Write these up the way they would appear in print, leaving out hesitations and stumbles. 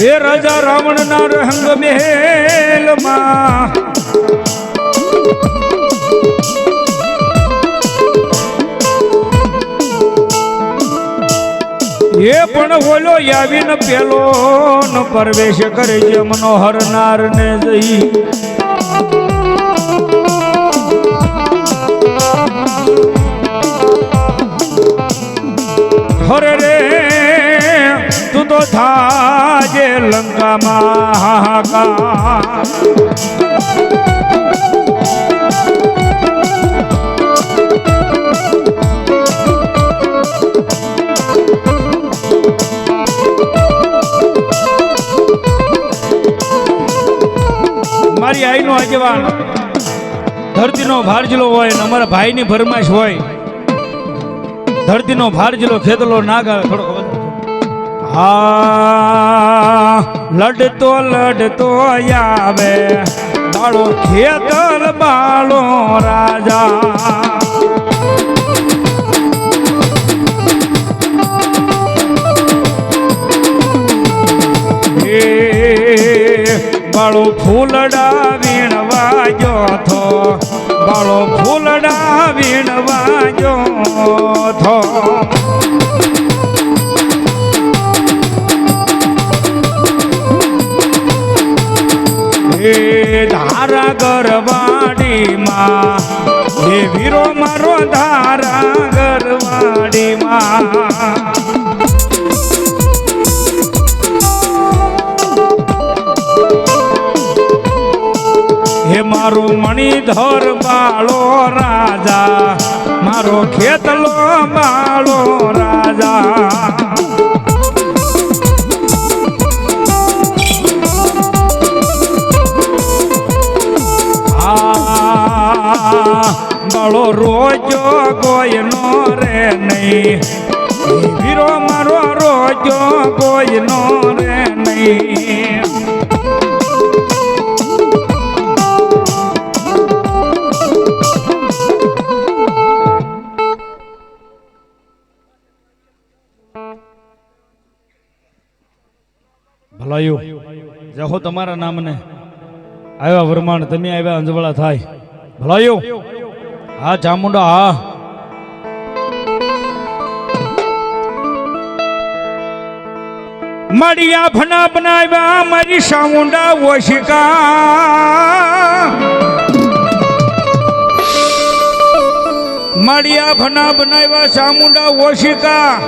હે રાજા રાવણ ના રંગ મહેલ માં એ પણ ઓલો આવીને પેલો ન પ્રવેશ કરે છે મનોહર નાર ને જઈ હરે રે તું તો થાજે લંકામાં હાહાકાર મારી આઈનો આગેવાન ધરતીનો ભારજલો હોય ને અમારા ભાઈની ફરમાઈશ હોય ધરતીનો ભારજલો ખેતલો ના ગાવે થોડો હા લડતો લડતો આવે બાળો ખેતલ બાળો રાજા બાળો ફૂલડા વીણવા ગયો થો બાળો ફૂલડા વીણવા ગયો થો હે ધારા ગરવાડીમાં હે વીરો મારો ધારા ગરવાડીમાં હે મારો મણિધર બાળો રાજા મારો ખેતલો બાળો રાજા બાળો રોજો કોઈ નો રે નહીં વીરો મારો રોજો કોઈ નો રે નહીં ભલાયું જહો તમારા નામને આવ્યા વરમાણ તમે આવ્યા અંજવાળા થાય ભલાયું હા ચામુંડા હા મડિયા ભના બનાવ્યા મારી ચામુંડા ઓશિકા મડિયા ભના બનાવ્યા ચામુંડા ઓશિકા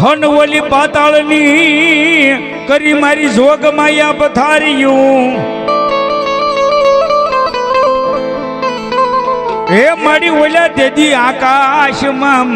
હન ઓલી પાતાળની કરી મારી જોગ માયા પથાર્યું હે મારી ઓલા દેદી આકાશમાં